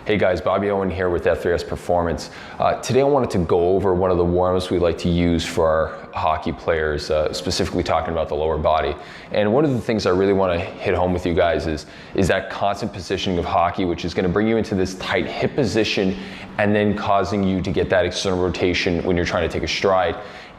Hey guys, Bobby Owen here with F3S Performance. Today I wanted to go over one of the warm-ups we like to use for our hockey players, specifically talking about the lower body. And one of the things I really want to hit home with you guys is that constant positioning of hockey, which is going to bring you into this tight hip position and then causing you to get that external rotation when you're trying to take a stride.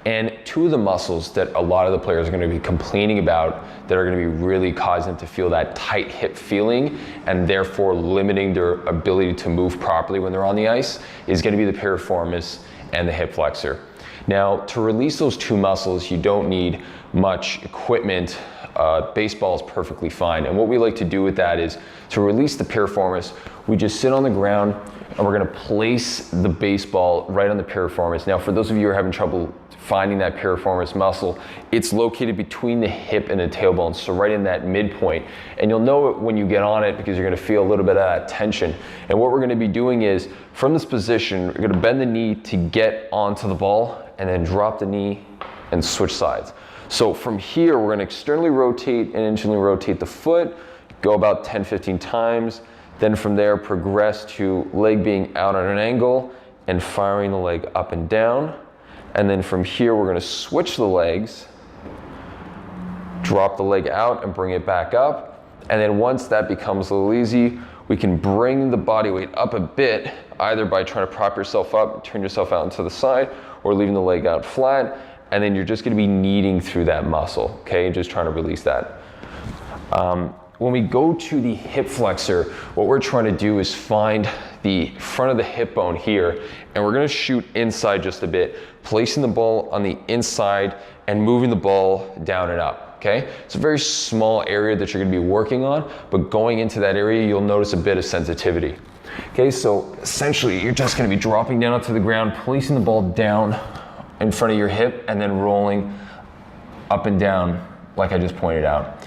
And two of the muscles that a lot of the players are going to be complaining about that are going to be really causing them to feel that tight hip feeling and therefore limiting their ability to move properly when they're on the ice is going to be the piriformis and the hip flexor. Now, to release those two muscles, you don't need much equipment. Baseball is perfectly fine. And what we like to do with that is to release the piriformis, we just sit on the ground and we're going to place the baseball right on the piriformis. Now, for those of you who are having trouble finding that piriformis muscle, it's located between the hip and the tailbone, so right in that midpoint. And you'll know it when you get on it because you're going to feel a little bit of that tension. And what we're going to be doing is, from this position, we're going to bend the knee to get onto the ball and then drop the knee and switch sides. So from here, we're going to externally rotate and internally rotate the foot, go about 10-15 times. Then from there, progress to leg being out at an angle and firing the leg up and down. And then from here, we're going to switch the legs, drop the leg out and bring it back up. And then once that becomes a little easy, we can bring the body weight up a bit, either by trying to prop yourself up, turn yourself out into the side, or leaving the leg out flat. And then you're just going to be kneading through that muscle, okay? Just trying to release that. When we go to the hip flexor, what we're trying to do is find the front of the hip bone here, and we're going to shoot inside just a bit, placing the ball on the inside and moving the ball down and up, okay? It's a very small area that you're going to be working on, but going into that area, you'll notice a bit of sensitivity. Okay, so essentially, you're just going to be dropping down onto the ground, placing the ball down in front of your hip, and then rolling up and down like I just pointed out.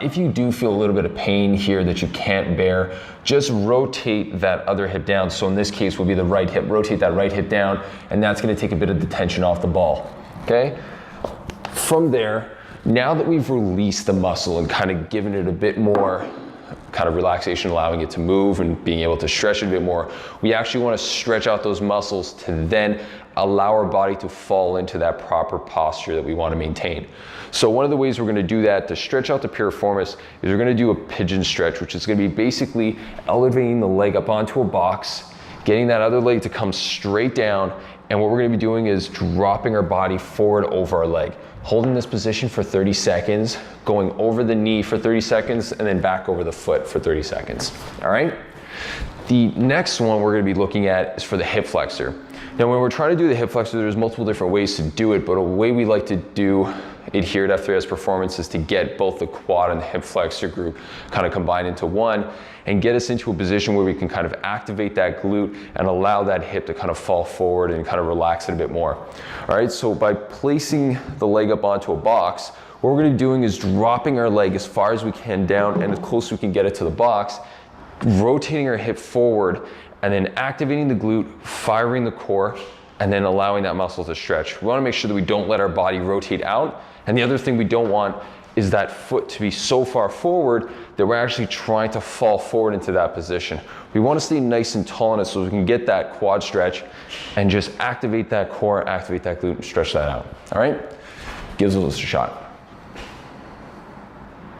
If you do feel a little bit of pain here that you can't bear, just rotate that other hip down. So in this case will be the right hip, rotate that right hip down, and that's gonna take a bit of the tension off the ball, okay? From there, now that we've released the muscle and kind of given it a bit more kind of relaxation, allowing it to move and being able to stretch it a bit more, we actually want to stretch out those muscles to then allow our body to fall into that proper posture that we want to maintain. So one of the ways we're going to do that to stretch out the piriformis is we're going to do a pigeon stretch, which is going to be basically elevating the leg up onto a box, getting that other leg to come straight down, and what we're going to be doing is dropping our body forward over our leg, holding this position for 30 seconds, going over the knee for 30 seconds, and then back over the foot for 30 seconds, all right? The next one we're gonna be looking at is for the hip flexor. Now, when we're trying to do the hip flexor, there's multiple different ways to do it, but a way we like to do it here at F3S Performance is to get both the quad and the hip flexor group kind of combined into one and get us into a position where we can kind of activate that glute and allow that hip to kind of fall forward and kind of relax it a bit more. All right, so by placing the leg up onto a box, what we're gonna be doing is dropping our leg as far as we can down and as close as we can get it to the box, rotating our hip forward, and then activating the glute, firing the core, and then allowing that muscle to stretch. We wanna make sure that we don't let our body rotate out. And the other thing we don't want is that foot to be so far forward that we're actually trying to fall forward into that position. We want to stay nice and tall in it so we can get that quad stretch and just activate that core, activate that glute, and stretch that out. All right? Gives us a shot.